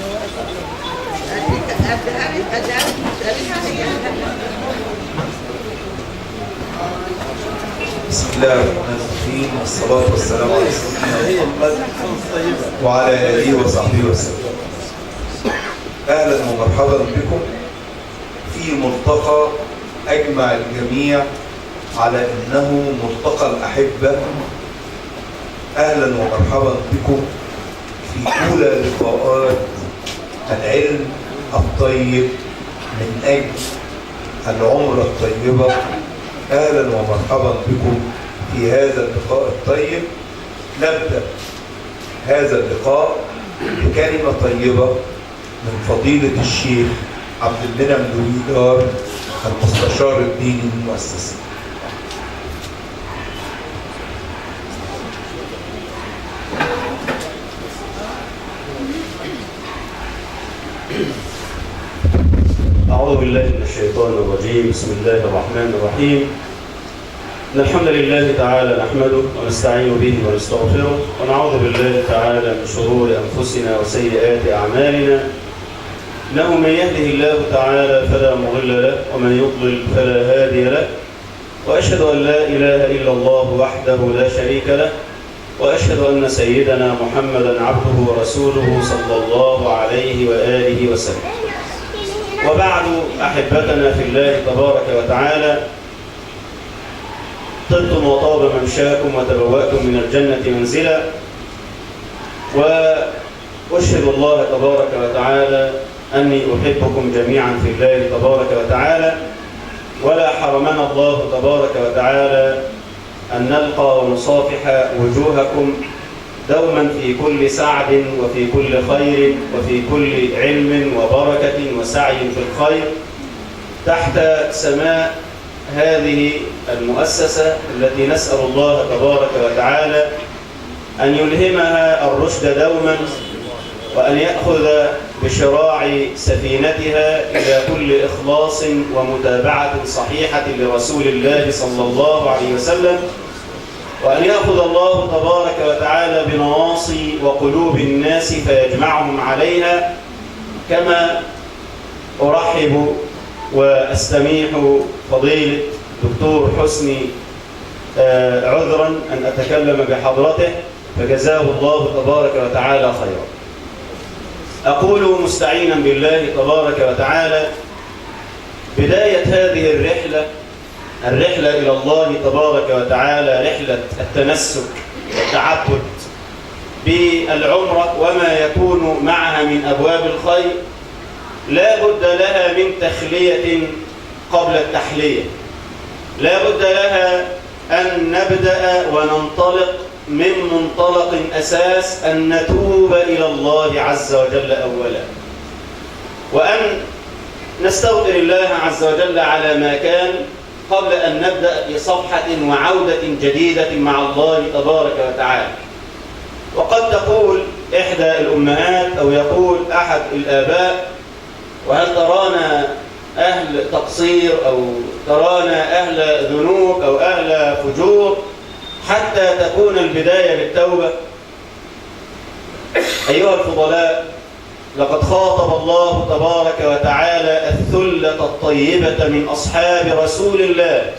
بسم الله الرحمن الرحيم، والصلاة والسلام على سيدنا محمد وعلى آله وصحبه وسلم. أهلا ومرحبا بكم في ملتقى أجمع الجميع على أنه ملتقى الأحبة. أهلا ومرحبا بكم في أولى لقاءات العلم الطيب من أجل العمرة الطيبة. أهلا ومرحبا بكم في هذا اللقاء الطيب. نبدأ هذا اللقاء بكلمة طيبة من فضيلة الشيخ عبد المنعم دويدار المستشار الديني المؤسسي. أعوذ بالله من الشيطان الرجيم. بسم الله الرحمن الرحيم. إن الحمد لله تعالى نحمده ونستعين به ونستغفره، ونعوذ بالله تعالى من شرور أنفسنا وسيئات أعمالنا. إنه من يهده الله تعالى فلا مضل له، ومن يضلل فلا هادي له. وأشهد أن لا إله إلا الله وحده لا شريك له، وأشهد أن سيدنا محمدا عبده ورسوله صلى الله عليه وآله وسلم. وبعد، أحبتنا في الله تبارك وتعالى، طبتم وطاب ممشاكم وتبوأتم من الجنة منزلا، وأشهد الله تبارك وتعالى أني أحبكم جميعا في الله تبارك وتعالى، ولا حرمنا الله تبارك وتعالى أن نلقى ونصافح وجوهكم دوما في كل سعد وفي كل خير وفي كل علم وبركة وسعي في الخير تحت سماء هذه المؤسسة التي نسأل الله تبارك وتعالى أن يلهمها الرشد دوما، وأن يأخذ بشراع سفينتها إلى كل إخلاص ومتابعة صحيحة لرسول الله صلى الله عليه وسلم، وأن يأخذ الله تبارك وتعالى بنواصي وقلوب الناس فيجمعهم عليها. كما أرحب وأستميح فضيلة دكتور حسني عذرا أن أتكلم بحضرته، فجزاه الله تبارك وتعالى خيرا. أقول مستعينا بالله تبارك وتعالى: بداية هذه الرحلة إلى الله تبارك وتعالى، رحلة التنسك والتعبد بالعمرة وما يكون معها من أبواب الخير، لا بد لها من تخلية قبل التحلية. لا بد لها أن نبدأ وننطلق من منطلق أساس أن نتوب إلى الله عز وجل أولا، وأن نستغفر الله عز وجل على ما كان قبل أن نبدأ بصفحة وعودة جديدة مع الله تبارك وتعالى. وقد تقول إحدى الأمهات أو يقول أحد الآباء: وهل ترانا أهل تقصير أو ترانا أهل ذنوب أو أهل فجور حتى تكون البداية بالتوبة؟ أيها الفضلاء، لقد خاطب الله تبارك وتعالى الثلة الطيبة من أصحاب رسول الله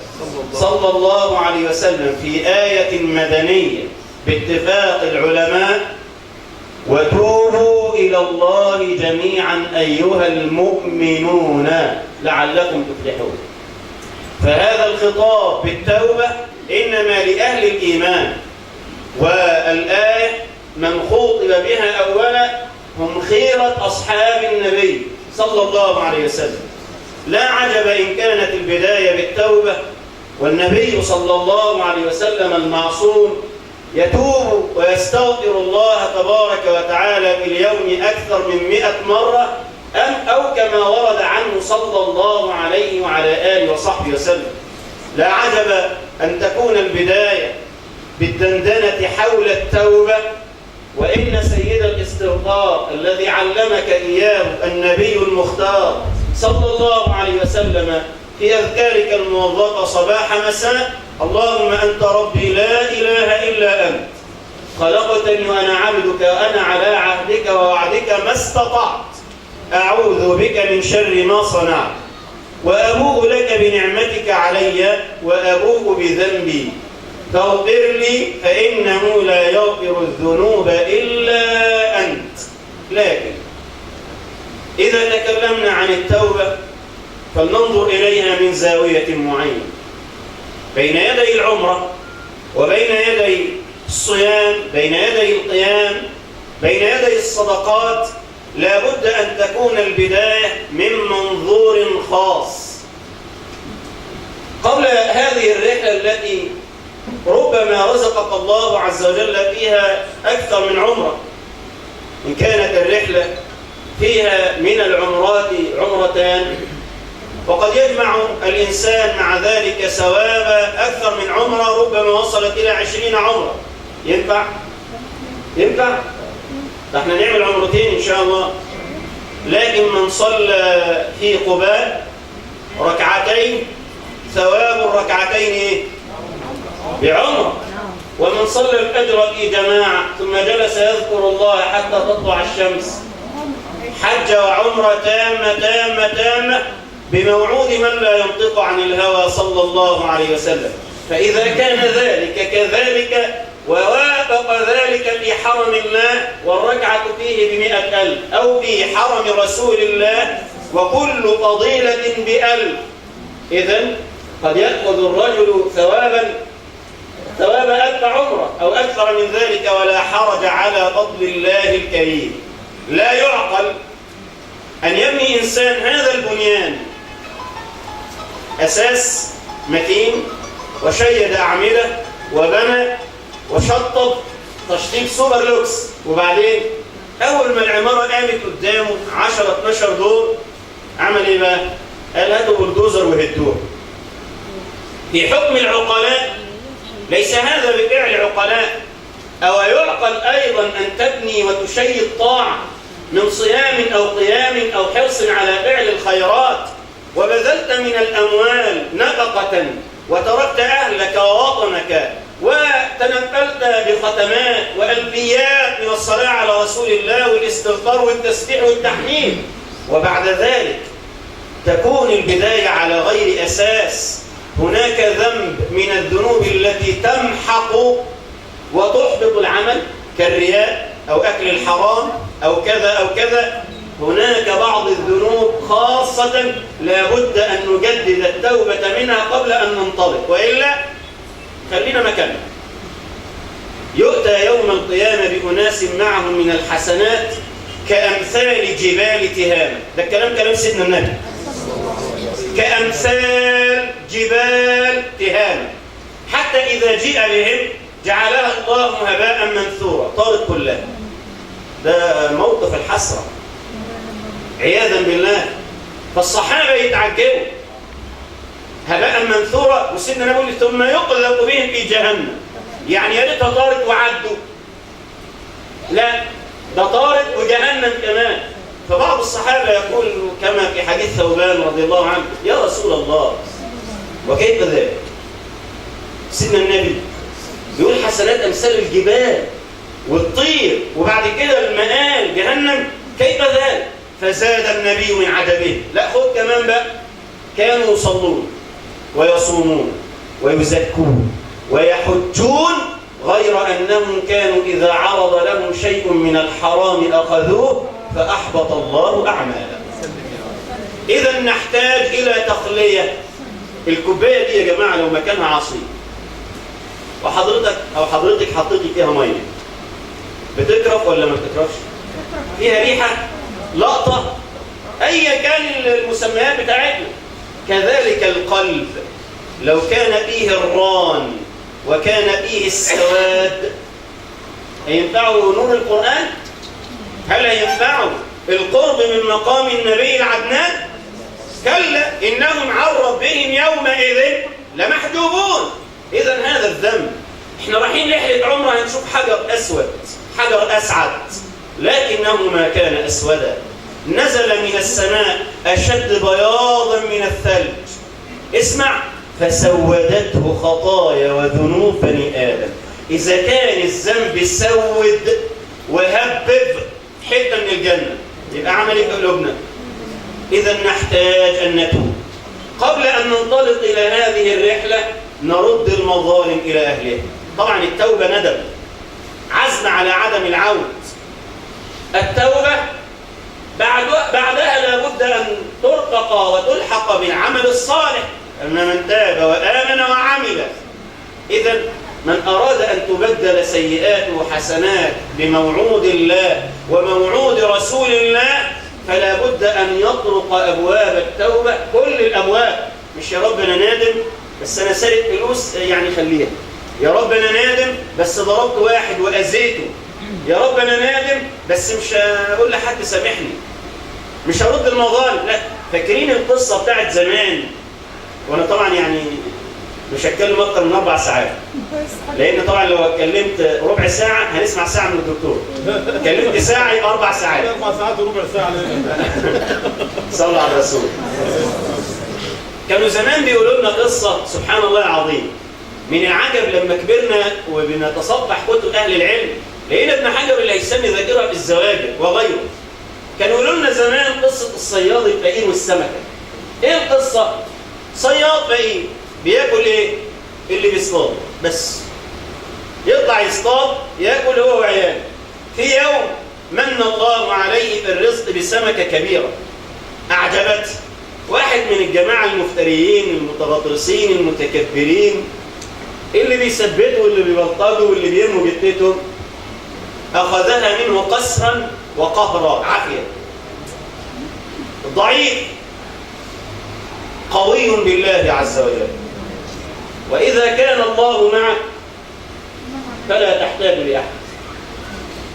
صلى الله عليه وسلم في آية مدنية باتفاق العلماء: وتوبوا إلى الله جميعا أيها المؤمنون لعلكم تفلحون. فهذا الخطاب بالتوبة إنما لأهل الإيمان، والآية من خوطب بها أولا هم خيرة أصحاب النبي صلى الله عليه وسلم. لا عجب إن كانت البداية بالتوبة، والنبي صلى الله عليه وسلم المعصوم يتوب ويستغفر الله تبارك وتعالى في اليوم أكثر من 100 مرة، أو كما ورد عنه صلى الله عليه وعلى آله وصحبه وسلم. لا عجب أن تكون البداية بالدندنة حول التوبة، وإن سيد الاستغفار الذي علمك إياه النبي المختار صلى الله عليه وسلم في أذكارك الموظفة صباح مساء: اللهم أنت ربي لا إله إلا أنت، خلقتني وأنا عبدك وأنا على عهدك ووعدك طاعتك ما استطعت، أعوذ بك من شر ما صنعت، وأبوء لك بنعمتك علي وأبوء بذنبي، فاغفر لي فإنه لا يغفر الذنوب إلا أنت. لكن إذا تكلمنا عن التوبة فلننظر إليها من زاوية معينة. بين يدي العمرة وبين يدي الصيام، بين يدي القيام، بين يدي الصدقات، لا بد أن تكون البداية من منظور خاص. قبل هذه الرحلة التي ربما رزقك الله عز وجل فيها أكثر من عمرة، إن كانت الرحلة فيها من العمرات عمرتان، وقد يجمع الإنسان مع ذلك ثواب أكثر من عمرة ربما وصلت إلى 20 عمرة. ينفع؟ ينفع؟ احنا نعمل عمرتين إن شاء الله. لكن من صلى في قباء ركعتين ثواب الركعتين إيه؟ بعمرة. ومن صلى الفجر في جماعة ثم جلس يذكر الله حتى تطلع الشمس حج وعمرة تامة بموعود من لا ينطق عن الهوى صلى الله عليه وسلم. فإذا كان ذلك كذلك ووافق ذلك في حرم الله والركعة فيه ب100,000 أو في حرم رسول الله وكل فضيلة ب1000، إذن قد يأخذ الرجل ثواب 1000 عمرة أو أكثر من ذلك ولا حرج على فضل الله الكريم. لا يعقل أن يبني إنسان هذا البنيان أساس متين وشيد أعمدة وبنى وشطب تشطيب سوبر لوكس، وبعدين أول ما العمارة قامت قدامه 10-12 دور عمل إيه بقى؟ قال هاتوا بلدوزر وهدوه. في حكم العقلاء ليس هذا بفعل عقلاء. أو يعقل أيضا أن تبني وتشيد طاعة من صيام أو قيام أو حرص على فعل الخيرات وبذلت من الأموال نفقة وتركت أهلك ووطنك وتنفلت بختمات وألفيات من الصلاة على رسول الله والاستغفار والتسبيح والتحميد، وبعد ذلك تكون البداية على غير أساس. هناك ذنب من الذنوب التي تمحق وتحبط العمل كالرياء أو أكل الحرام أو كذا أو كذا. هناك بعض الذنوب خاصة لا بد أن نجدد التوبة منها قبل أن ننطلق، وإلا خلينا مكاننا. يؤتى يوم القيامة بأناس معهم من الحسنات كأمثال جبال تهامة. ده كلام سيدنا النبي. كأمثال جبال تهامة، حتى إذا جيء بهم جعلها الله هباء منثورا، طارت كلها. ده موقف الحسرة عياذا بالله. فالصحابة يتعجبوا هباء منثورا، وسيدنا النبي يقول ثم يقذف بهم في جهنم. يعني يا ريتها طارت وعدوا، لا ده طارت وجهنم كمان. فبعض الصحابة يقول كما في حديث ثوبان رضي الله عنه: يا رسول الله وكيف ذلك؟ سيدنا النبي يقول حسنات أمثال الجبال والطير، وبعد كده المآل جهنم، كيف ذلك؟ فزاد النبي من عجبه: لا خذ كمان بقى. كانوا يصلون ويصومون ويزكون ويحجون، غير أنهم كانوا إذا عرض لهم شيء من الحرام أخذوه فأحبط الله أعمالهم. إذا نحتاج إلى تخلية. الكوباية دي يا جماعة لو مكانها عصير وحضرتك أو حضرتك حطيتي فيها مية، بتكرف ولا ما بتكرفش؟ فيها ريحة، لقطة، أي كان المسميات بتاعتنا. كذلك القلب لو كان فيه الران وكان فيه السواد، هينفعه نور القرآن؟ هل هينفعه القرب من مقام النبي العدنان؟ كلا إنهم عن ربهم يومئذ لمحجوبون. إذا هذا الذنب. احنا رايحين رحلة عمره هنشوف حجر أسود، حجر أسعد، لكنه ما كان أسودا، نزل من السماء أشد بياضا من الثلج. اسمع: فسودته خطايا وذنوب بني آدم. إذا كان الذنب سود وهبب حتة من الجنة، يبقى عمل ايه في قلوبنا؟ إذا نحتاج أن نتوب. قبل أن ننطلق إلى هذه الرحلة نرد المظالم إلى أهلها. طبعا التوبة ندم، عزم على عدم العود. التوبة بعدها لابد أن ترتقى وتلحق بالعمل الصالح، أن من تاب وآمن وعمل. إذا من أراد أن تبدل سيئاته حسنات بموعود الله وموعود رسول الله فلا بد أن يطرق أبواب التوبة، كل الأبواب. مش يا رب أنا نادم بس أنا سارق فلوس يعني خليها، يا رب أنا نادم بس ضربت واحد وأذيته، يا رب أنا نادم بس مش هقول لحد سامحني، مش هرد المظالم. لا، فاكرين القصة بتاعت زمان؟ وأنا طبعا يعني مش هتكلم أكتر من 4 ساعات، لأن طبعا لو اتكلمت ربع ساعة هنسمع ساعة من الدكتور، اتكلمت ساعة يبقى 4 ساعات. 4 ساعات وربع ساعة. صلى على الرسول. كانوا زمان بيقولوا لنا قصة سبحان الله العظيم. من العجب لما كبرنا وبنتصفح كتب أهل العلم لقينا ابن حجر الهيثمي ذاكرها في الزواجر وغيره. كانوا يقولوا لنا زمان قصة الصياد الفقير والسمكة. إيه القصة؟ صياد فقير بياكل إيه؟ اللي بيصطاد بس. يطلع يصطاد ياكل هو وعياله. في يوم من الله عليه بالرزق بسمكة كبيرة أعجبته. واحد من الجماعة المفتريين المتغطرسين المتكبرين اللي بيثبتوا واللي بيبلطجوا واللي بيرموا جتته أخذها منه قسرا وقهرا عافية. ضعيف قوي بالله عز وجل. وإذا كان الله معك فلا تحتاج لأحد،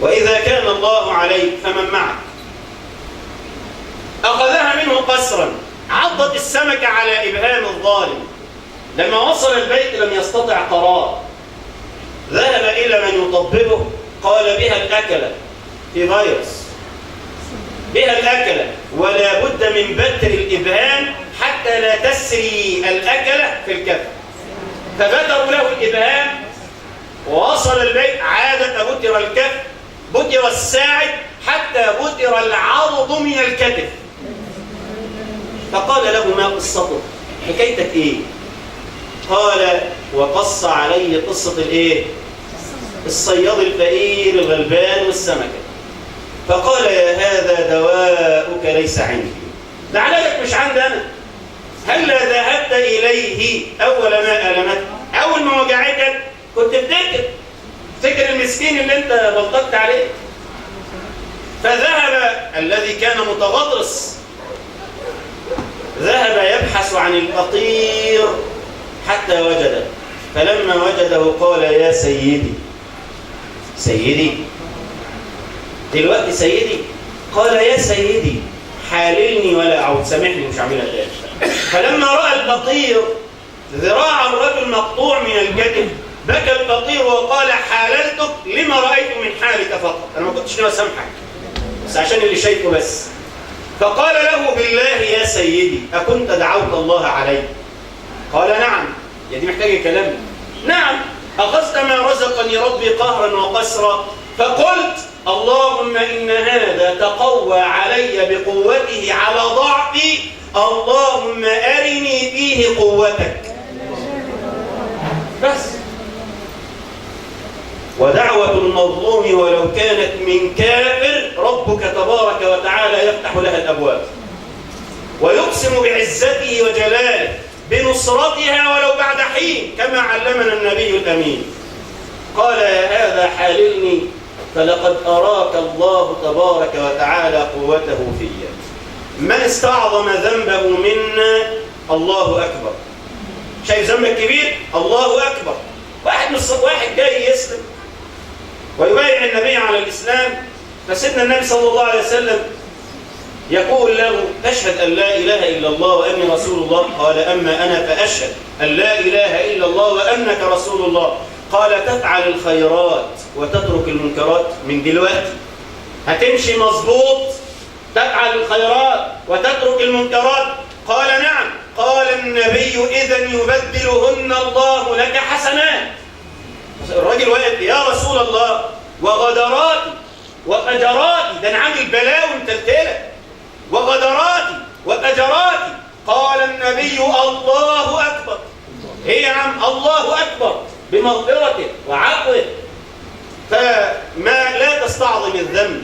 وإذا كان الله عليك فمن معك. أخذها منه قسرا، عضت السمكة على إبهام الظالم. لما وصل البيت لم يستطع قرار، ذهب إلى من يطببه قال بها الأكلة، في فيروس بها الأكلة ولا بد من بتر الإبهام حتى لا تسري الأكلة في الكف. فبتروا له الإبهام ووصل البيت، عاد فبتر الكف، بتر الساعد حتى بتر العرض من الكتف. فقال له ما قصتك؟ حكايتك ايه؟ قال وقص عليه قصة الايه؟ الصياد الفقير الغلبان والسمكة. فقال يا هذا دواؤك ليس عندي، ده علاجك مش عندي انا. هلا ذهبت اليه اول ما المتك، اول ما وجعتك كنت تفتكر المسكين اللي انت بلطجت عليه. فذهب الذي كان متغطرس، ذهب يبحث عن الفقير حتى وجده. فلما وجده قال يا سيدي. سيدي دلوقتي سيدي؟ قال يا سيدي حاللني ولا أعود، سامحني مش هعملها تاني. فلما رأى الفقير ذراع الرجل مقطوع من الكتف بكى الفقير وقال حاللتك لما رأيت من حالك فقط، أنا ما كنتش ناوي أسامحك بس عشان اللي شايفه بس. فقال له بالله يا سيدي أكنت دعوت الله علي؟ قال نعم. يا دي محتاجة كلام. نعم. أخذت ما رزقني ربي قهرا وقسرا فقلت اللهم إن هذا تقوى علي بقوته على ضعفي، اللهم أرني فيه قوتك. بس. ودعوة المظلوم ولو كانت من كافر ربك تبارك وتعالى يفتح لها الأبواب ويقسم بعزته وجلاله بنصرتها ولو بعد حين كما علمنا النبي الأمين. قال يا هذا حاللني فلقد أراك الله تبارك وتعالى قوته فيا. من استعظم ذنبه منا الله أكبر. شايف ذنبك كبير؟ الله أكبر. واحد جاي يسلم ويبايع النبي على الإسلام، فسيدنا النبي صلى الله عليه وسلم يقول له تشهد أن لا إله إلا الله وأني رسول الله؟ قال أما أنا فأشهد أن لا إله إلا الله وأنك رسول الله. قال تفعل الخيرات وتترك المنكرات من دلوقتي، هتمشي مظبوط تفعل الخيرات وتترك المنكرات؟ قال نعم. قال النبي إذن يبدلهن الله لك حسنات. الراجل واقف يا رسول الله وغدراتي وأجراتي، ده أنا عامل بلاوي متلتلة، وغدراتي وأجراتي. قال النبي الله أكبر. إيه يا عم؟ الله أكبر بمغفرته وعفوه. فما لا تستعظم الذنب،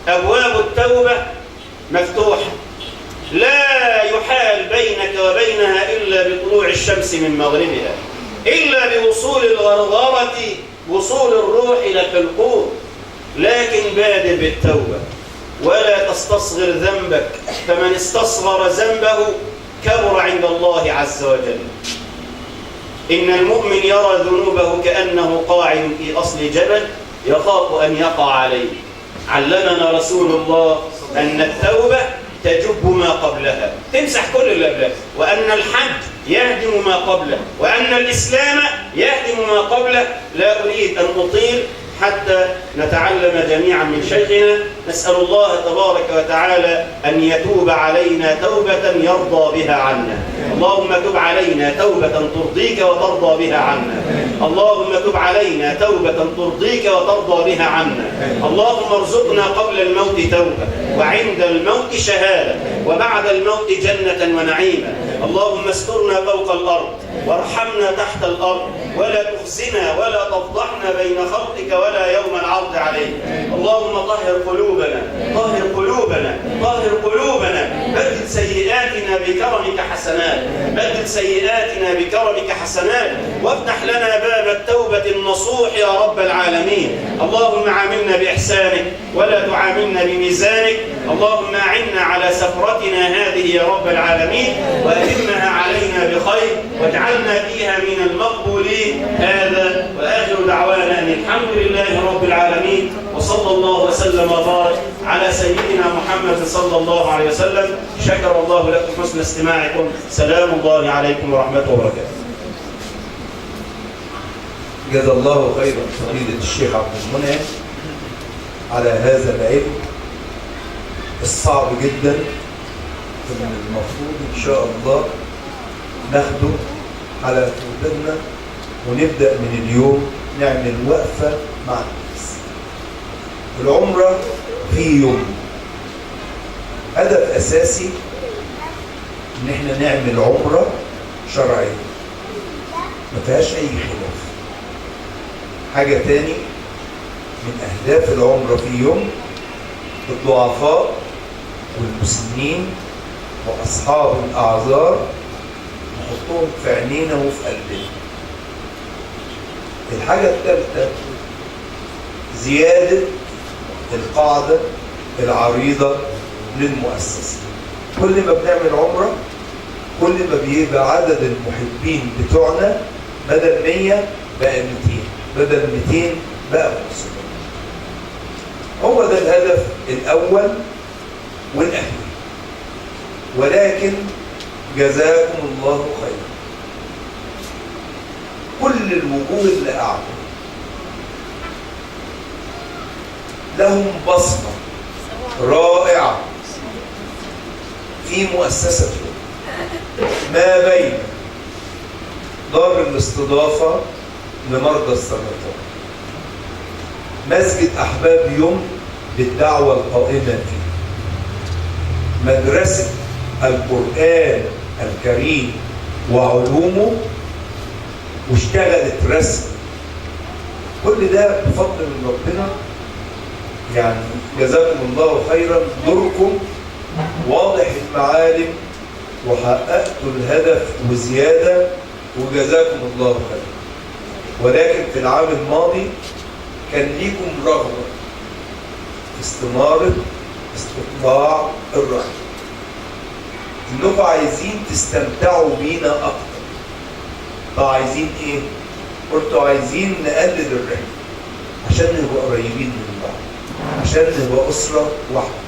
أبواب التوبة مفتوحة، لا يحال بينك وبينها إلا بطلوع الشمس من مغربها، إلا بوصول الغرغرة، وصول الروح إلى الحلقوم. لكن بادر بالتوبة ولا تستصغر ذنبك، فمن استصغر ذنبه كبر عند الله عز وجل. إن المؤمن يرى ذنوبه كأنه قاعد في أصل جبل يخاف أن يقع عليه. علمنا رسول الله أن التوبة تجب ما قبلها، تمسح كل اللي قبلها، وأن الحج يهدم ما قبله، وأن الإسلام يهدم ما قبله. لا أريد أن أطيل حتى نتعلم جميعا من شيخنا. نسأل الله تبارك وتعالى أن يتوب علينا توبة يرضى بها عنا. اللهم تب علينا توبة ترضيك وترضى بها عنا. اللهم تب علينا توبة ترضيك وترضى بها عنا. اللهم ارزقنا قبل الموت توبة، وعند الموت شهادة، وبعد الموت جنة ونعيما. اللهم استرنا فوق الأرض، وارحمنا تحت الأرض، ولا تخزنا ولا تفضحنا بين خلقك ولا يوم العرض عليك. اللهم طهر قلوبنا، طهر قلوبنا، طهر قلوبنا. بدل سيئاتنا بكرمك حسنات، بدل سيئاتنا بكرمك حسنات، وافتح لنا باب التوبة النصوح يا رب العالمين. اللهم عاملنا بإحسانك ولا تعاملنا بميزانك. اللهم أعنا على سفرتنا هذه يا رب العالمين، وأتمها علينا بخير، واجعلنا فيها من المقبولين. هذا وآخر دعوانا أن الحمد لله رب العالمين، وصلى الله وسلم وبارك على سيدنا محمد صلى الله عليه وسلم. شكر الله لكم حسن استماعكم. سلام الله عليكم ورحمته وبركاته. جزا الله خيرا فضيلة الشيخ عبد المنعم على هذا العلم الصعب جدا، المفروض إن شاء الله ناخده على توبتنا، ونبدأ من اليوم نعمل وقفة مع الناس. العمرة في يوم هدف أساسي إن احنا نعمل عمرة شرعية ما فيهاش أي خلاف. حاجة تاني من أهداف العمرة في يوم الضعفاء والمسنين وأصحاب الأعذار نحطهم في عينينا وفي قلبنا. الحاجة الثالثة زيادة القاعدة العريضة للمؤسسة. كل ما بنعمل عمرة كل ما بيبقى عدد المحبين بتوعنا بدل 100 بقى 200، بدل 200 بقى 500. هو ده الهدف الأول والأخير. ولكن جزاكم الله خيرا. كل الوجوه اللي قاعدة لهم بصمة رائعة في مؤسستهم، ما بين دار الاستضافة لمرضى السرطان، مسجد أحباب يوم بالدعوة القائمة فيه، مدرسة القرآن الكريم وعلومه واشتغلت رسم. كل ده بفضل من ربنا. يعني جزاكم الله خيرا، دوركم واضح المعالم وحققتوا الهدف وزيادة، وجزاكم الله خيرا. ولكن في العام الماضي كان ليكم رغبة في استمارة استطلاع الرأي، انكم عايزين تستمتعوا بينا اكتر. طب عايزين ايه؟ قلتوا عايزين نقلل الرحلة عشان نبقى قريبين من بعض، عشان نبقى أسرة واحدة.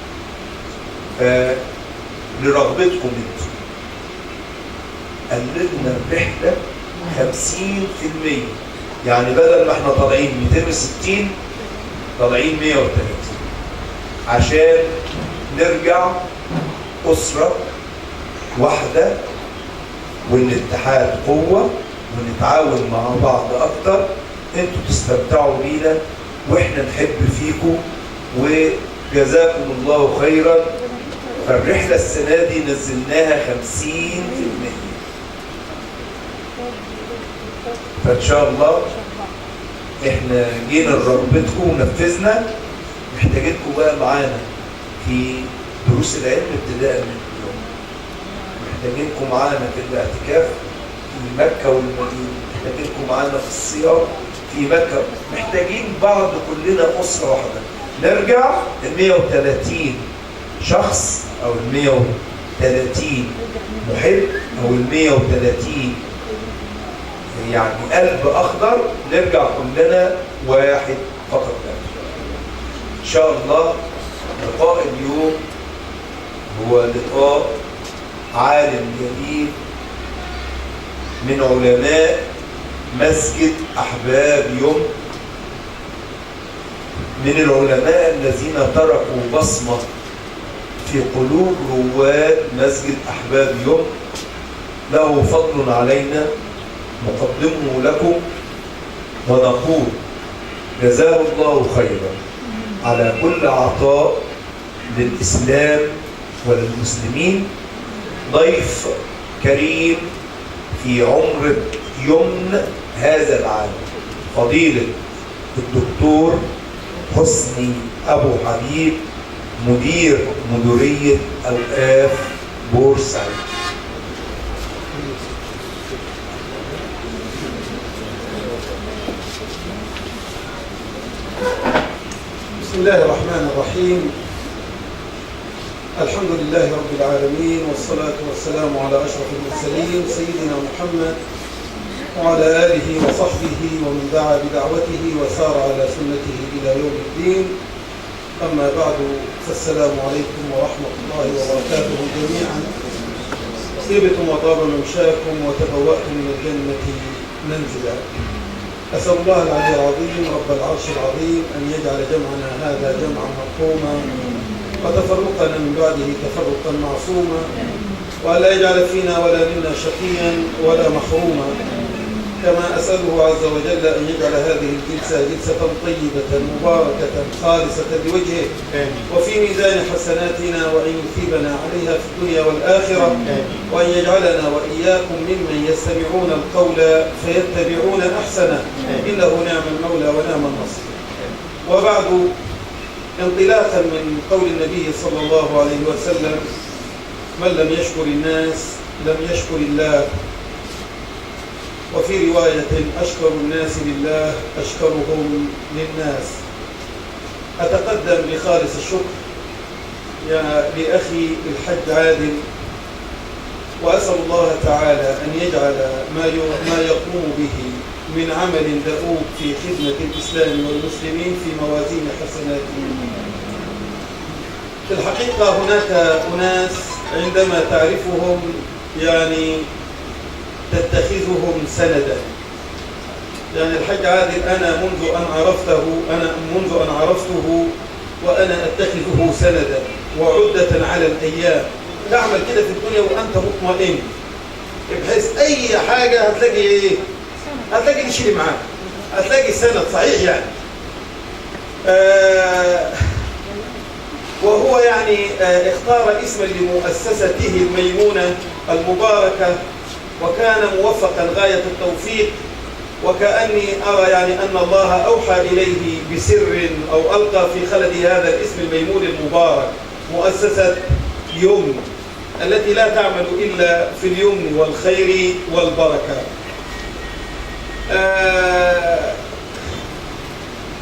لرغبتكم انتم قللنا الرحلة 50%. يعني بدل ما احنا طالعين 260 طالعين 130 عشان نرجع أسرة واحدة، والاتحاد قوة، ونتعاون مع بعض أكتر. انتوا تستمتعوا بينا واحنا نحب فيكم وجزاكم الله خيرا. فالرحلة السنة دي نزلناها 50%، فإن شاء الله إحنا جينا لرغبتكم ونفذنا. محتاجينكم بقى معانا في دروس العلم ابتداء من اليوم، محتاجينكم معانا في الاعتكاف في مكة والمدينة، محتاجينكم معانا في الصيام في مكة، محتاجين بعض كلنا أسرة واحدة. نرجع ال 130 شخص أو ال 130 محب أو ال 130 يعني قلب أخضر، نرجع كلنا واحد فقط. إن شاء الله لقاء اليوم هو لقاء عالم جليل من علماء مسجد أحباب يوم، من العلماء الذين تركوا بصمة في قلوب رواد مسجد أحباب يوم، له فضل علينا نقدمه لكم ونقول جزاه الله خيرا على كل عطاء للإسلام وللمسلمين. ضيف كريم في عمر يمن هذا العام فضيلة الدكتور حسني أبو حبيب، مدير مديرية أوقاف بورسعيد. بسم الله الرحمن الرحيم. الحمد لله رب العالمين، والصلاة والسلام على أشرف المرسلين سيدنا محمد وعلى آله وصحبه ومن دعا بدعوته وسار على سنته إلى يوم الدين. أما بعد، فالسلام عليكم ورحمة الله وبركاته جميعا. طيبتم وطاب ممشاكم وتبوأتم من الجنة منزلا. أسأل الله العلي العظيم رب العرش العظيم أن يجعل جمعنا هذا جمعا مرحوما وتفرقنا من بعده تفرقا معصوما، وألا يجعل فينا ولا منا شقيا ولا محروما. كما أسأله عز وجل أن يجعل هذه الجلسة جلسة طيبة مباركة خالصة لوجهه وفي ميزان حسناتنا، وأن يثيبنا عليها في الدنيا والآخرة، وأن يجعلنا وإياكم ممن يستمعون القول فيتبعون أحسنه، إنه نعم المولى ونعم النصير. وبعد، انطلاقا من قول النبي صلى الله عليه وسلم: من لم يشكر الناس لم يشكر الله. وفي رواية: أشكر الناس لله أشكرهم للناس. أتقدم بخالص الشكر لأخي الحج عادل، وأسأل الله تعالى أن يجعل ما يقوم به من عمل دؤوب في خدمة الإسلام والمسلمين في موازين حسناته. في الحقيقة هناك أناس عندما تعرفهم تتخذهم سندا. الحج عادل أنا منذ أن عرفته وأنا أتخذه سندا وعدة على الأيام. تعمل كده في الدنيا وأنت مطمئن، بحيث أي حاجة هتلاقي يشيل معاك، هتلاقي سند صحيح وهو اختار اسما لمؤسسته الميمونة المباركة، وكان موفقا غاية التوفيق. وكأني أرى أن الله أوحى إليه بسر أو ألقى في خلد هذا الاسم الميمون المبارك مؤسسة يمن، التي لا تعمل إلا في اليمن والخير والبركة.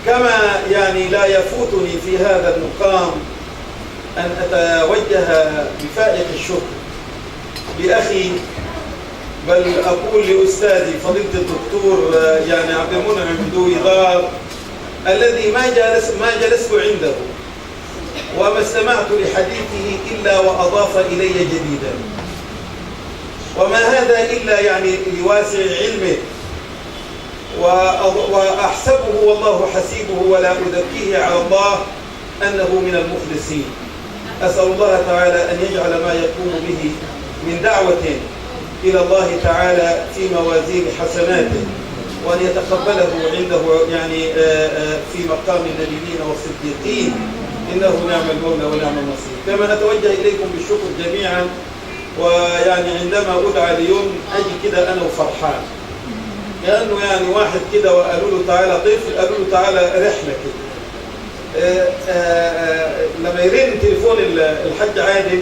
كما لا يفوتني في هذا المقام أن أتوجه بفائق الشكر لأخي، بل أقول لأستاذي فضيلة الدكتور عبد المنعم دويغار، الذي ما جلست عنده وما استمعت لحديثه إلا وأضاف إلي جديدا، وما هذا إلا لواسع علمه، وأحسبه والله حسيبه ولا أزكيه على الله أنه من المخلصين. أسأل الله تعالى أن يجعل ما يقوم به من دعوة إلى الله تعالى في موازين حسناته، وأن يتقبله عنده في مقام النبيين والصديقين، إنه نعم المولى ونعم النصير. كما أتوجه إليكم بالشكر جميعا، ويعني عندما أدعى اليوم أجي كده أنا وفرحان، كأنه يعني واحد كده وقالوا له تعالى طفل، قالوا له تعالى رحلة كده. لما يرن تليفون الحاج عادل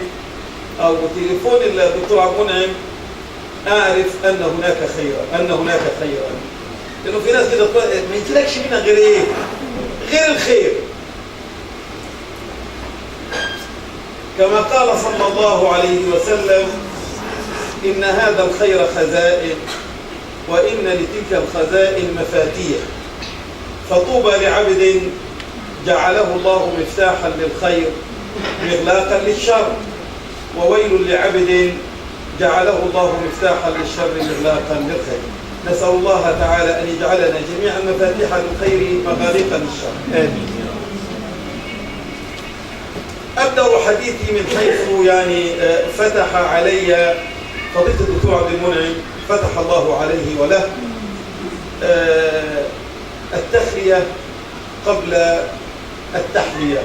أو تليفون الدكتور عبد المنعم أعرف أن هناك خيرا، أن هناك خيرا. لأنه في ناس كده ما يجيلكش منها غير إيه؟ غير الخير. كما قال صلى الله عليه وسلم: إن هذا الخير خزائن، وإن لتلك الخزائن مفاتيح، فطوبى لعبد جعله الله مفتاحا للخير مغلاقا للشر، وويل لعبد جعله الله مفتاحا للشر مغلاقا للخير. نسأل الله تعالى أن يجعلنا جميعا مفاتيح للخير مغاليقا للشر. آمين. أبدأ حديثي من حيث يعني فتح علي فضيلة الدكتور عبد المنعم، فتح الله عليه وله، التخلية قبل التحلية.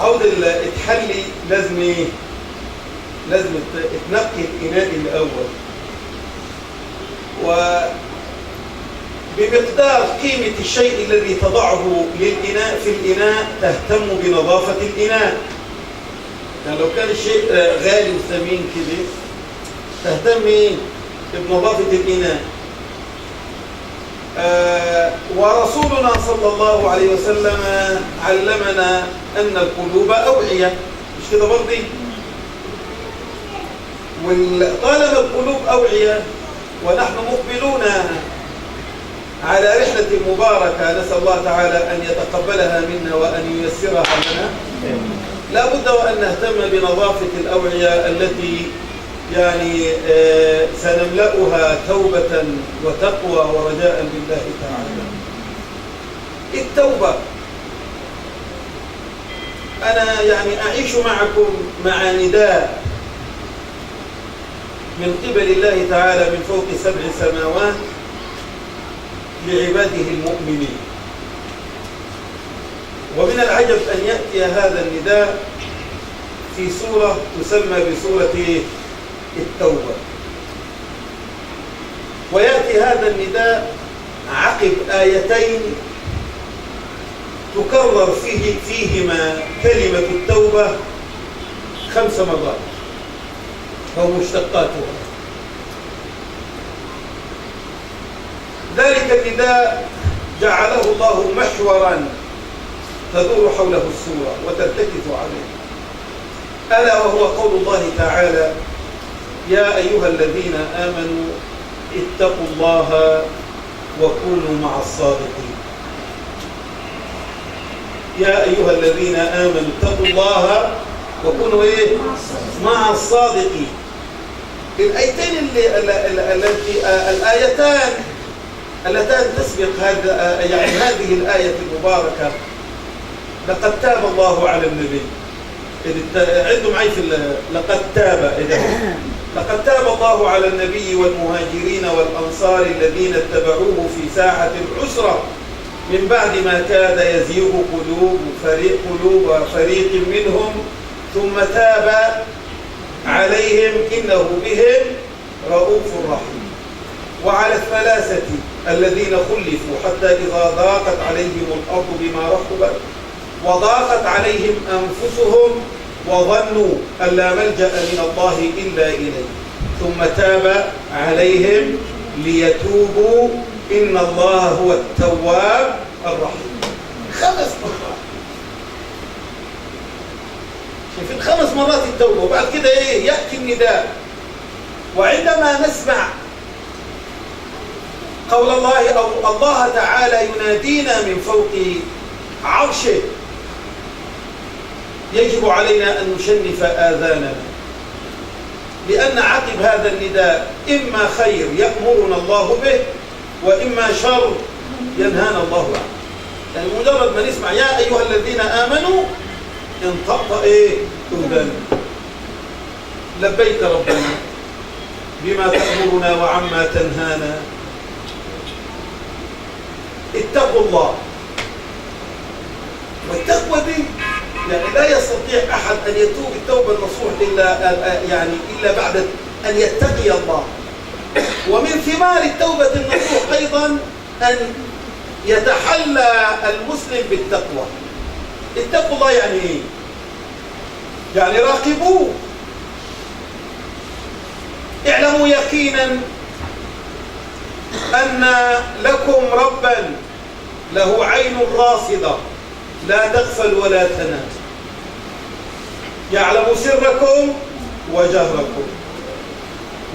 عود التحلي لازم تنقي الإناء الأول، وبمقدار قيمة الشيء الذي تضعه للإناء في الإناء تهتم بنظافة الإناء. يعني لو كان الشيء غالي وثمين كده تهتم بنظافة الإناء. ورسولنا صلى الله عليه وسلم علمنا أن القلوب أوعية، مش كده برضه؟ وطالما القلوب أوعية ونحن مقبلون على رحلة مباركة نسأل الله تعالى أن يتقبلها منا وأن ييسرها لنا، لا بد وأن نهتم بنظافة الأوعية التي يعني سنملأها توبة وتقوى ورجاء بالله تعالى. التوبة، أنا يعني أعيش معكم مع نداء من قبل الله تعالى من فوق 7 سماوات لعباده المؤمنين. ومن العجب أن يأتي هذا النداء في سورة تسمى بسورة التوبة، ويأتي هذا النداء عقب آيتين تكرر فيهما كلمة التوبة 5 مرات أو مشتقاتها. ذلك النداء جعله الله محورا تدور حوله السورة وترتكز عليه، ألا وهو قول الله تعالى: يا أيها الذين آمنوا اتقوا الله وكونوا مع الصادقين. يا أيها الذين آمنوا اتقوا الله وكونوا مع الصادقين. الآيتين الآيتان اللتان تسبق هذه الآية المباركة: لقد تاب الله على النبي. عندهم معي في لقد تاب الله على النبي والمهاجرين والأنصار الذين اتبعوه في ساعة العسرة من بعد ما كاد يزيغ قلوب فريق منهم ثم تاب عليهم إنه بهم رؤوف رحيم. وعلى 3 الذين خلفوا حتى إذا ضاقت عليهم الأرض بما رحبت وضاقت عليهم أنفسهم وظنوا أن لا ملجأ من الله إلا إليه ثم تاب عليهم ليتوبوا إن الله هو التواب الرحيم. 5 مرات. شايفين 5 مرات التوبة، وبعد كده يأتي النداء. وعندما نسمع قول الله أو الله تعالى ينادينا من فوق عرشه يجب علينا أن نشنف آذاننا، لأن عقب هذا النداء إما خير يأمرنا الله به وإما شر ينهانا الله عنه. يعني مجرد ما نسمع يا أيها الذين آمنوا انطق أذن لبيك ربنا بما تأمرنا وعما تنهانا. اتقوا الله والتقوى دي يعني لا يستطيع أحد أن يتوب التوبة النصوح إلا بعد أن يتقي الله. ومن ثمار التوبة النصوح أيضا أن يتحلى المسلم بالتقوى. اتقوا الله يعني إيه؟ يعني راقبوه. اعلموا يقينا أن لكم ربا له عين راصدة لا تغفل ولا تنام، يعلم سركم وجهركم،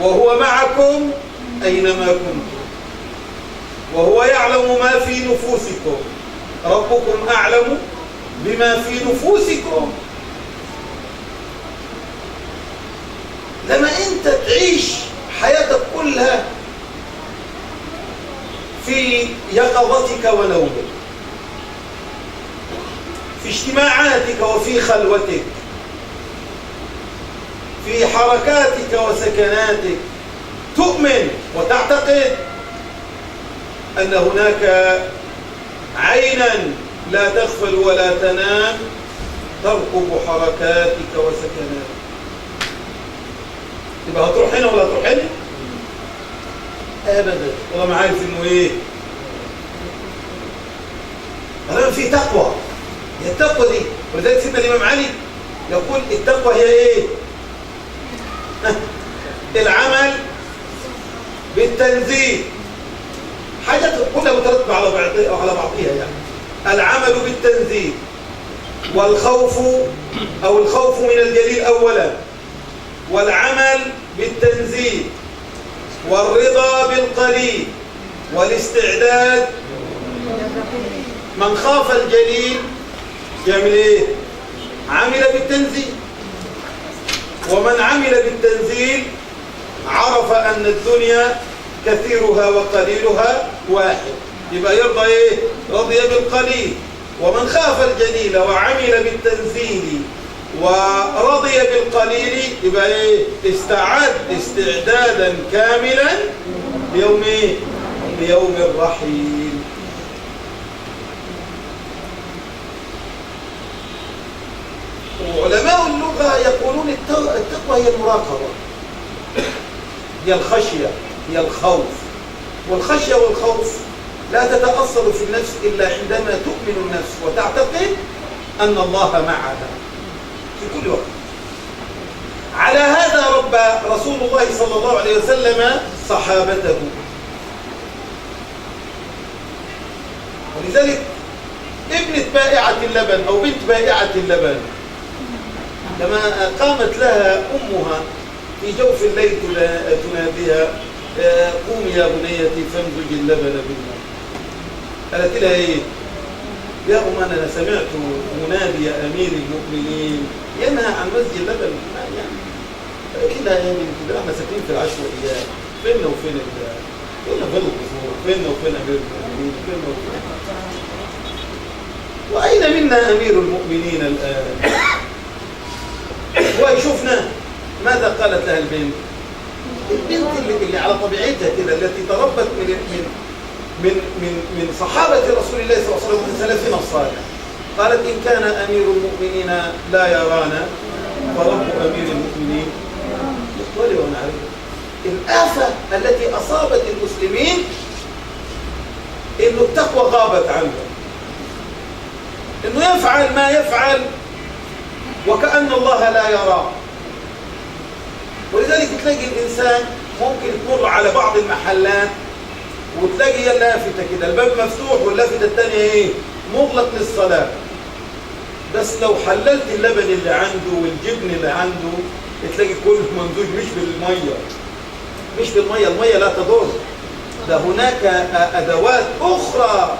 وهو معكم أينما كنتم، وهو يعلم ما في نفوسكم. ربكم أعلم بما في نفوسكم. لما أنت تعيش حياتك كلها في يقظتك ونومك، في اجتماعاتك وفي خلوتك، في حركاتك وسكناتك، تؤمن وتعتقد أن هناك عينا لا تغفل ولا تنام ترقب حركاتك وسكناتك. يبقى هتروح هنا ولا هتروح هنا؟ أبدا. والله ما عارف إنه إيه؟ طالما في تقوى. هي التقوى دي، ولذلك سيدنا الإمام علي يقول التقوى هي إيه؟ العمل بالتنزيل. حاجات كلها مترتبة على بعضها يعني. العمل بالتنزيل، والخوف أو الخوف من الجليل أولا، والعمل بالتنزيل، والرضا بالقليل، والاستعداد. من خاف الجليل يعمل ايه؟ عمل بالتنزيل. ومن عمل بالتنزيل عرف أن الدنيا كثيرها وقليلها واحد، يبقى يرضى ايه؟ رضي بالقليل. ومن خاف الجليل وعمل بالتنزيل ورضي بالقليل يبقى ايه؟ استعد استعدادا كاملا ليوم ايه؟ ليوم الرحيل. وعلماء اللغة يقولون التقوى هي المراقبة، هي الخشية، هي الخوف. والخشية والخوف لا تتأصل في النفس إلا عندما تؤمن النفس وتعتقد أن الله معها في كل وقت. على هذا رب رسول الله صلى الله عليه وسلم صحابته. ولذلك ابنة بائعة اللبن أو بنت بائعة اللبن لما قامت لها أمها في جوف الليل تناديها قومي يا بنيتي فامزجي اللبن بالماء. قالت لها ايه؟ يا أم أنا سمعت منادي أمير المؤمنين ينهى عن مزج اللبن بالماء يعني. قالت لها يا بنتي ده احنا ساكنين في العشوائيات، فين وفين قلنا في القصور، فين وفين أمير المؤمنين، فين وفين. وأين منا أمير المؤمنين الآن؟ ويشوفنا. ماذا قالت لها البنت؟ البنت اللي على طبيعتها كده، التي تربت من صحابة رسول الله صلى الله عليه وسلم من سلفنا الصالح، قالت إن كان أمير المؤمنين لا يرانا فرب أمير المؤمنين يطلع ونعرف. الآفة التي أصابت المسلمين إنه التقوى غابت عنهم، إنه يفعل ما يفعل وكأن الله لا يراه. ولذلك تلاقي الإنسان ممكن تمر على بعض المحلات وتلاقي لافتة كده الباب مفتوح واللافتة الثانية ايه؟ مغلق للصلاة. بس لو حللت اللبن اللي عنده والجبن اللي عنده تلاقي كله ممزوج مش بالمية. المية لا تضر، ده هناك أدوات أخرى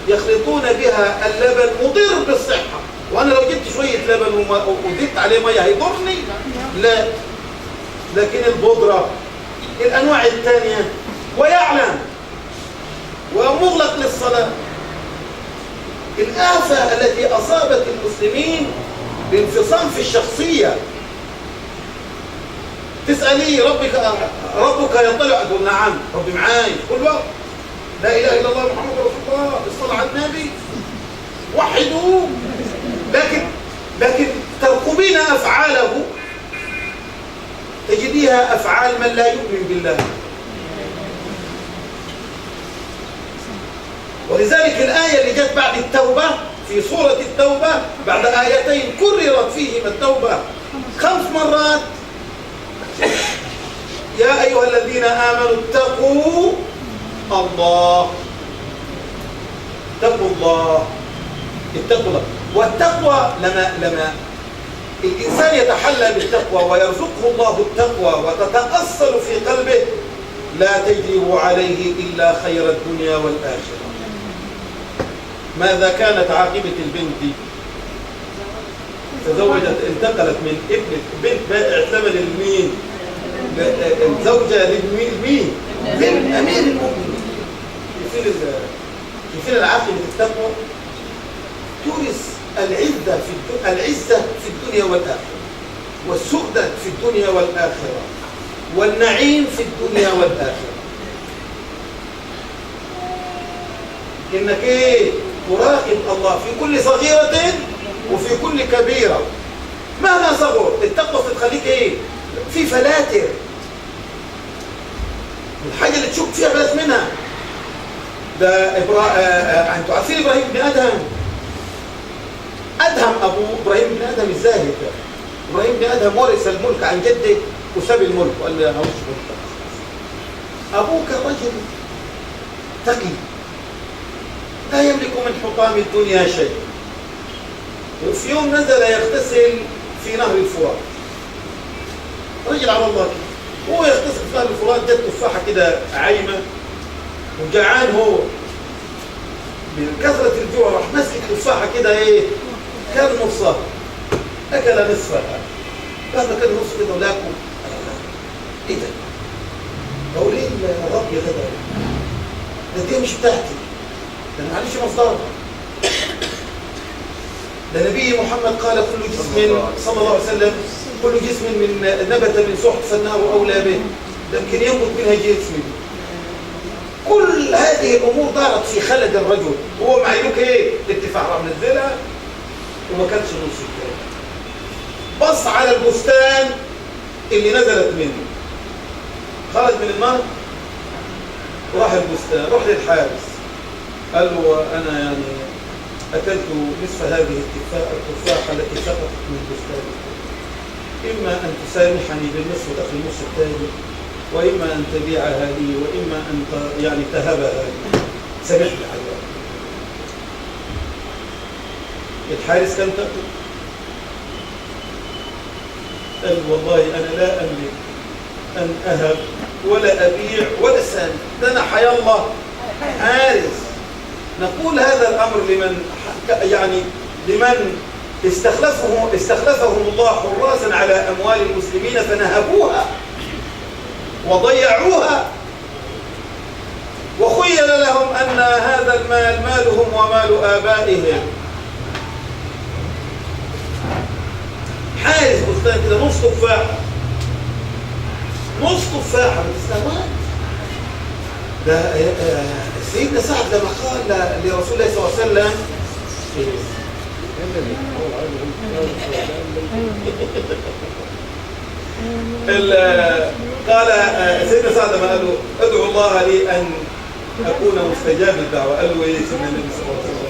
يخلطون بها اللبن مضر بالصحة. وأنا لو جبت شوية لبن وزدت عليه مية هيضرني؟ لا. لكن البودرة الأنواع الثانية ويعلم ومغلق للصلاة. الآفة التي أصابت المسلمين بانفصام في الشخصية. تسألي ربك يطلع؟ أقول نعم ربي معاي كل وقت، لا إله إلا الله محمد رسول الله، الصلاة على النبي. وحدوه. لكن ترقبين أفعاله تجديها أفعال من لا يؤمن بالله. ولذلك الآية اللي جت بعد التوبة في سورة التوبة بعد آيتين كررت فيهما التوبة 5 مرات. يا أيها الذين آمنوا اتقوا الله، اتقوا الله، اتقوا الله. والتقوى لما الإنسان يتحلى بالتقوى ويرزقه الله التقوى وتتأصل في قلبه لا تجلب عليه إلا خير الدنيا والآخرة. ماذا كانت عاقبة البنت؟ تزوجت، انتقلت من بنت بائع ثمن المين، الزوجة لمين؟ لأمير المؤمنين. يفيد العاقبة التقوى تورث العزة في الدنيا والآخرة، والسؤدة في الدنيا والآخرة، والنعيم في الدنيا والآخرة. إنك تراقب الله في كل صغيرة وفي كل كبيرة مهما صغر. التقوى تخليك في فلاتر، الحاجة اللي تشوف فيها بلاش منها. ده انتوا عارفين إبراهيم بن أدهم أبو إبراهيم بن أدهم الزاهد. إبراهيم بن أدهم ورث الملك عن جده وساب الملك وقال لي أنا مش ملك. أبوك رجل تقي لا يملك من حطام الدنيا شيء. وفي يوم نزل يغتسل في نهر الفرات، رجل على الله كده، هو يغتسل في نهر الفرات جت تفاحة كده عايمة وجعان، هو من كثرة الجوع راح مسك تفاحة كده كان نصها، أكل نصفها. لما كان نصف كده ولاكم إيه ده؟ أقول إيه الرب يا ده دي مش بتاعتي، ده أنا معلش مصدرها. ده نبي محمد قال كل جسم صلى الله عليه وسلم كل جسم من نبت من سحت فالنار أولى به. ده يمكن ينبت منها جسمي. كل هذه الأمور دارت في خلد الرجل، وهو معينوك الاتفاق راح منزلها وما كانش نص الكلام. بص على البستان اللي نزلت منه، خرج من النهر وراح البستان، راح للحارس قال له أنا يعني أكلت نصف هذه التفاحة التي سقطت من بستاني، إما أن تسامحني بالنصف وتأخذ النصف الثاني، وإما أن تبيعها لي، وإما أن يعني تهبها لي، سامحني عليها. الحارس كان تأكل، قال والله أنا لا أملك أن أهب ولا أبيع ولا سامح، ده أنا حيا الله حارس. نقول هذا الأمر لمن استخلفهم الله حراسا على أموال المسلمين فنهبوها وضيعوها، وخيل لهم أن هذا المال مالهم ومال آبائهم. حارس بستان كده نص تفاحة بتستهوان. ده سيدنا سعد لما قال لرسول الله صلى الله عليه وسلم قال سيدنا سعد لما قال له ادعو الله لي ان اكون مستجاب الدعوه، قال له سيدنا النبي صلى الله عليه وسلم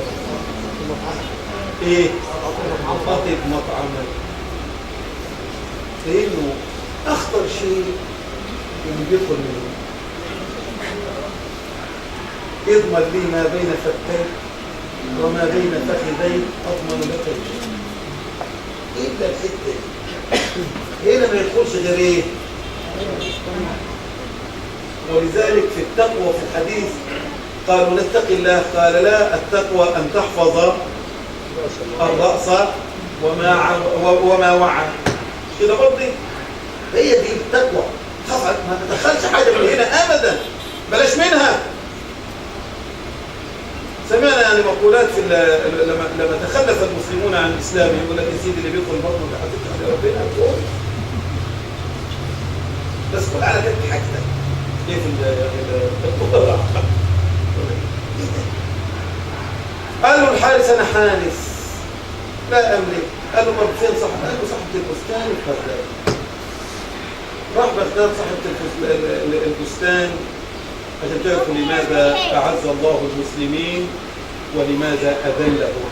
اطيب مطعمك، لانه اخطر شيء اللي بيدخل منه اضمن لي ما بين فتيك وما بين فخذيك اضمن لك الجنه. الا الحته هنا ما يدخلش غير ولذلك في التقوى في الحديث قالوا نتقي الله، قال لا، التقوى ان تحفظ الراس وما وعى. كده برضه هي دي التقوى. ما تدخلش حاجه من هنا ابدا، بلاش منها. سمعنا يعني مقولات في لما تخلف المسلمون عن الاسلام يقول لك يا سيدي اللي بيدخل بطنه بحاجتك على ربنا تقول بس كل على كده حاجتك ايه في القدره. قال له الحارس أنا حارس لا أملك. قال له طب فين صاحب؟ قال له صاحبة البستان في بغداد. راح بغداد صاحبة البستان عشان تعرفوا لماذا أعز الله المسلمين ولماذا أذلهم.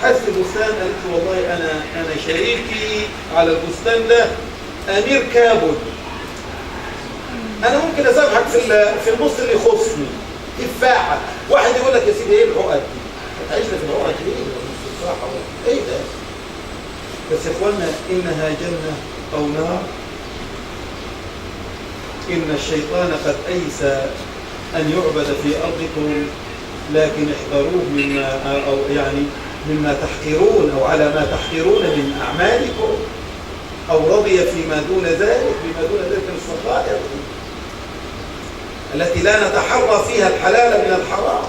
حارس البستان قالت له والله أنا شريكي على البستان ده أمير كابل، أنا ممكن أسامحك في النص اللي يخصني تفاحة. واحد يقول لك يا سيدي إيه العقد دي؟ هتعيشنا في العقد دي إيه ده؟ بس يا إخوانا إنها جنة أو نار. إن الشيطان قد أيس أن يعبد في أرضكم، لكن احذروه مما تحقرون أو على ما تحقرون من أعمالكم، أو رضي فيما دون ذلك بما دون ذلك من الصغائر التي لا نتحرى فيها الحلال من الحرام.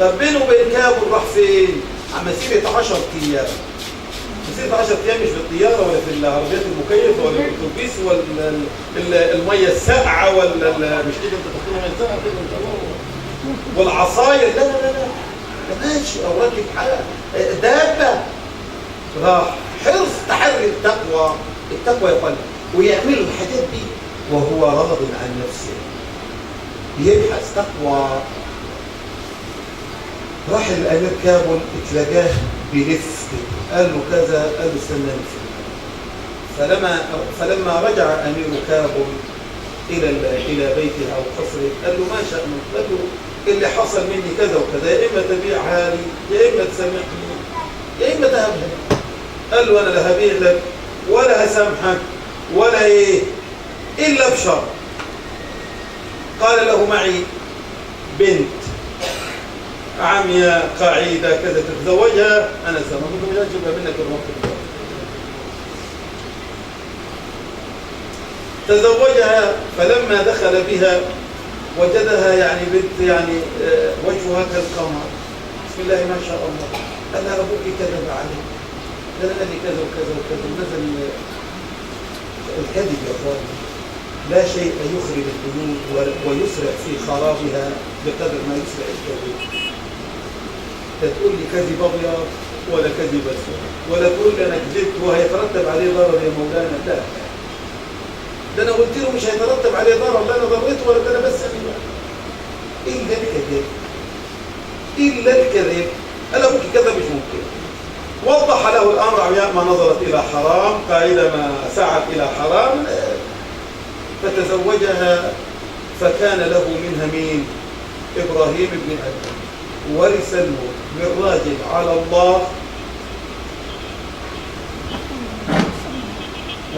طب بينه وبين كابل راح فين؟ مسيرة 10 أيام. مسيرة 10 أيام مش بالطيارة ولا في العربيات المكيفة ولا الأتوبيس ولا المية الساقعة ولا مش كده أنت تاخدها مية ساقعة كده والعصاير، لا لا لا لا ماشي أو راكب حاجة دابة. راح حرص تحري التقوى يقل ويعملوا الحاجات دي وهو راض عن نفسه، يبحث تقوى. راح الأمير كابل اتلقاه بلف قال له كذا، قال له استنى نفسه. فلما رجع أمير كابل إلى بيته أو قصره قال له ما شأنك؟ قال له اللي حصل مني كذا وكذا، يا إما تبيعها لي يا إما تسامحني يا إما تهبها. قال له أنا لا هبيع لك ولا هسامحك ولا إيه إلا بشرط. قال له معي بنت عمياء قاعدة كذا تتزوجها أنا سامحك لا أجيبها منك الوقت. تزوجها فلما دخل بها وجدها يعني بنت يعني وجهها كالقمر، بسم الله ما شاء الله. قال لها أبوك كذب عليك، قال لي كذا وكذا وكذا. نزل الكذب يا اخوان لا شيء يخرب البيوت ويسرع في خرابها بقدر ما يسرع الكذب. لا تقول لي كذب ابيض ولا كذب اسود، ولا تقول لي انا كذبت وهيترتب عليه ضرر يا مولانا. لا ده انا قلت له مش هيترتب عليه ضرر، لا انا ضريته ولا ده انا بس الا الكذب الا الكذب. قال ابوك كذا مش ممكن. وضح له الامر عمياء ما نظرت الى حرام قائده ما سعت الى حرام. فتزوجها فكان له منها مين؟ ابراهيم بن ادم. ورث الملك من راجل على الله.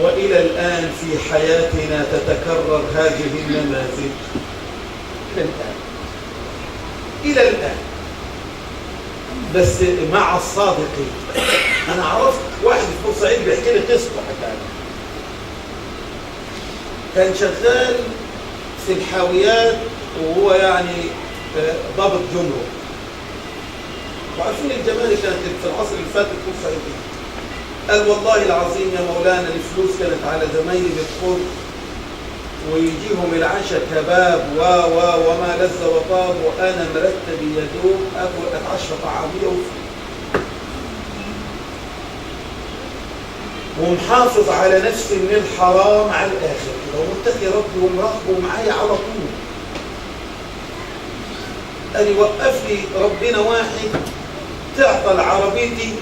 والى الان في حياتنا تتكرر هذه النماذج الى الان بس مع الصادقين. انا عرفت واحد في بورسعيد بيحكي لي قصته حكايه. كان شغال في الحاويات وهو يعني ضابط جمرك. وعارفين الجمارك كانت في العصر اللي فات في بورسعيد. قال والله العظيم يا مولانا الفلوس كانت على زمايلي بالقرب ويجيهم العشاء كباب وما لذ وطاب، وانا مرتب يدوب اكل اتعشى طعاميه ومحافظ على نفسي من الحرام على الاخر كده ومتقي ربي ومراقبه معايا على طول. قال يوقف لي ربنا واحد تعطل عربيتي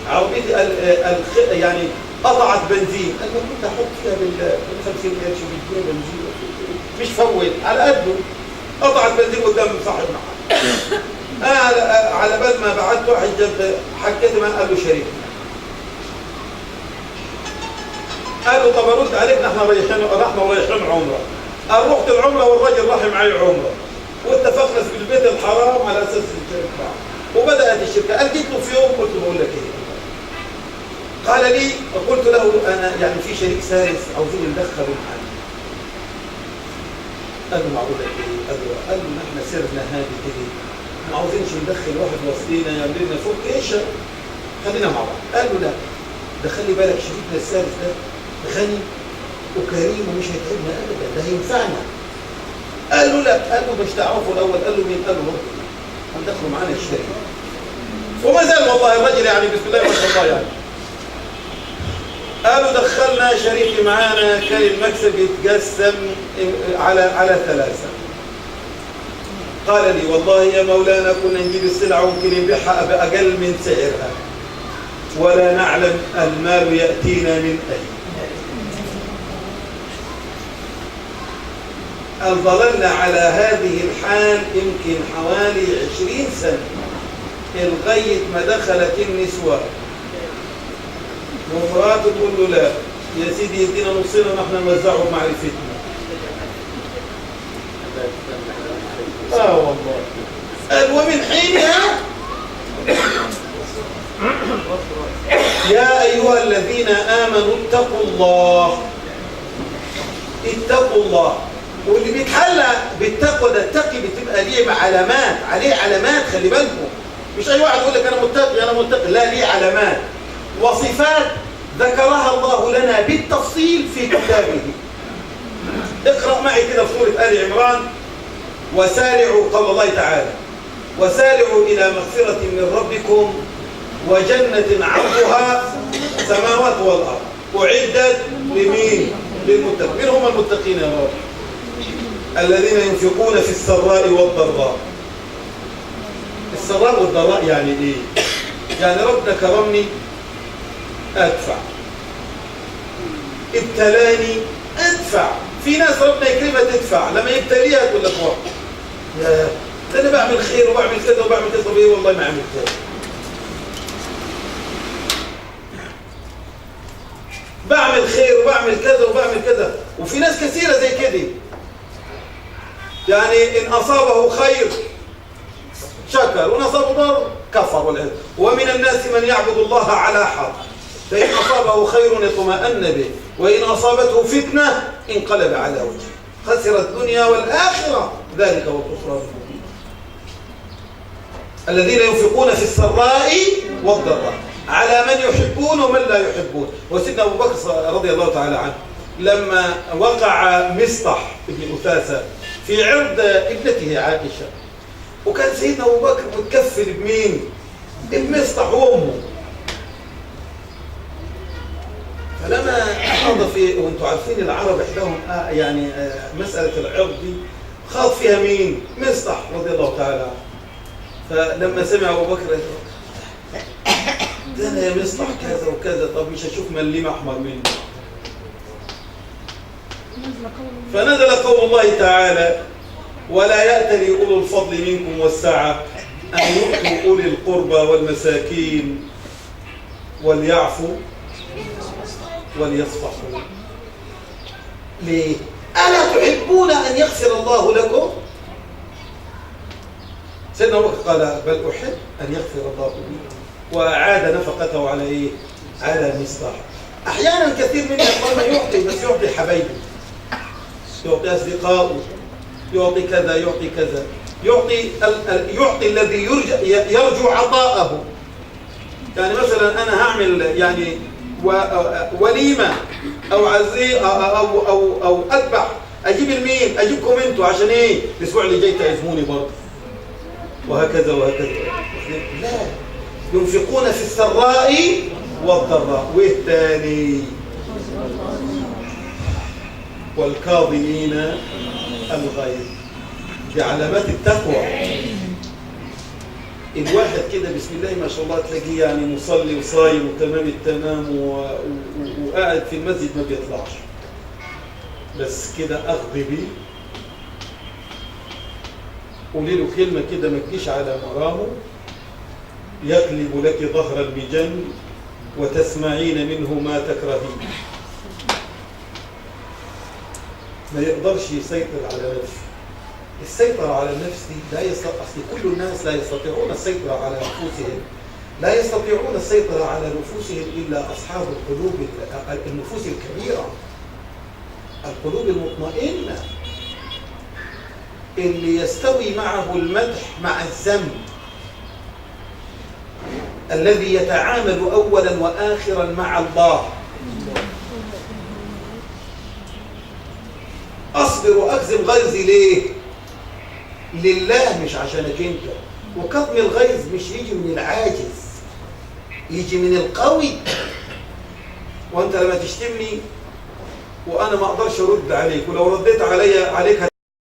يعني قطعت بنزين. قال له كنت احط فيها بال 50 قرش بالجنيه بنزين مش فوت على قده. قطعت بنزين قدام صاحب معاه. على بال ما بعت واحد جنب حكيت معاه قال له شريكنا. قال له طب ارد عليك احنا رايحين عمره. قال رحت العمره والراجل راح معي عمره واتفقنا في البيت الحرام على اساس الشركه. وبدات الشركه. قال جيت له في يوم قلت له بقول لك ايه؟ قال لي قلت له انا يعني في شريك ثالث عاوزين ندخله معانا. قال له معقول ايه؟ قال له نحن سرنا هذه كده ما عاوزينش ندخل واحد وسطينا يعمل لنا فوق ايش؟ خلينا مع بعض. قال له لا ده خلي بالك شريكنا الثالث ده غني وكريم ومش هيتعبنا ابدا، ده هينفعنا. قال له لا، قال له مش تعرفه الأول. قال له مين؟ قال له هو هندخلوا معانا الشريك. وما زال والله الرجل يعني بسم الله ما شاء الله يعني. قالوا دخلنا شريكي معانا، كان المكسب يتقسم على 3. قال لي والله يا مولانا كنا نجيب السلعة وممكن نبيعها بأقل من سعرها ولا نعلم المال يأتينا من أين. ظللنا على هذه الحال يمكن حوالي 20 سنة لغاية ما دخلت النسوة، ومراته تقول له لا يا سيدي يدينا نصنا ونحن نوزعه بمعرفتنا. والله قال ومن حينها يا أيها الذين آمنوا اتقوا الله، اتقوا الله. واللي بيتحلى بالتقوى ده، التقي بتبقى ليه علامات، عليه علامات، خلي بالكم. مش أي واحد يقول لك أنا متقي أنا متقي، لا، ليه علامات وصفات ذكرها الله لنا بالتفصيل في كتابه. اقرأ معي كده في سورة آل عمران، وسارعوا، قول الله تعالى وسارعوا إلى مغفرة من ربكم وجنة عرضها السماوات والأرض أعدت لمين؟ للمتقين. من هم المتقين يا رب؟ الذين ينفقون في السراء والضراء. السراء والضراء يعني ايه؟ يعني ربنا كرمني ادفع، ابتلاني ادفع. في ناس ربنا يكرمها تدفع، لما يبتليها تقول لك يا ده انا بعمل خير وبعمل كذا وبعمل كذا. طب ايه والله ما عملت كذا، بعمل خير وبعمل كذا وبعمل كذا. وفي ناس كثيرة زي كده، يعني إن أصابه خير شكر وإن أصابه ضر كفر والعياذ. ومن الناس من يعبد الله على حرف، فإن أصابه خير اطمأن به وإن أصابته فتنة انقلب على وجهه خسر الدنيا والآخرة ذلك هو الخسران المبين. الذين ينفقون في السراء والضراء على من يحبون ومن لا يحبون. وسيدنا أبو بكر رضي الله تعالى عنه لما وقع مصطح ابن أثاثة في عرض ابنته عائشة، وكان سيدنا أبو بكر متكفل بمين؟ بمصطح وأمه. فلما خاض في، وانتم عارفين العرب عندهم يعني مسألة العرض دي خاض فيها مين؟ مصطح رضي الله تعالى عنه. فلما سمع أبو بكر ده أنا يا مصطح كذا وكذا، طب مش هشوف مليم أحمر منه. فنزل قول الله تعالى ولا يأتل أولو الفضل منكم والسعة أن يؤتوا أولي القربى والمساكين وليعفوا وليصفحوا. ليه؟ ألا تحبون أن يغفر الله لكم؟ سيدنا أبو بكر قال بل أحب أن يغفر الله لي، وأعاد نفقته على إيه؟ على مصطح. أحيانا كثير منا ما يعطي، بس يعطي حبايبه، يعطي أصدقائه، يعطي كذا يعطي كذا، يعطي الذي يرجو عطاءه. يعني مثلا أنا هعمل يعني وليمة أو عزي أو أذبح، أجيب المين؟ أجيبكم أنتوا عشان إيه؟ الأسبوع اللي جاي تعزموني برضه، وهكذا وهكذا. لا، ينفقون في السراء والضراء. والتالي والكاظمين الغيظ. دي علامات التقوى. الواحد كده بسم الله ما شاء الله تلاقيه يعني مصلي وصايم وتمام التمام وقاعد في المسجد ما بيطلعش، بس كده أغضبي قولي له كلمة كده ما تجيش على مرامه يقلب لك ظهر المجن وتسمعين منه ما تكرهين. ما يقدرش يسيطر على نفسه. السيطرة على النفس دي لا يستطيع، كل الناس لا يستطيعون السيطرة على نفوسهم، لا يستطيعون السيطرة على نفوسهم إلا أصحاب القلوب، النفوس الكبيرة، القلوب المطمئنة، اللي يستوي معه المدح مع الذم، الذي يتعامل أولا وآخرا مع الله. أصبر وأكظم غيظي ليه؟ لله مش عشانك انت. وكظم الغيظ مش يجي من العاجز، يجي من القوي. وانت لما تشتمني وانا ما اقدرش ارد عليك، ولو رديت عليك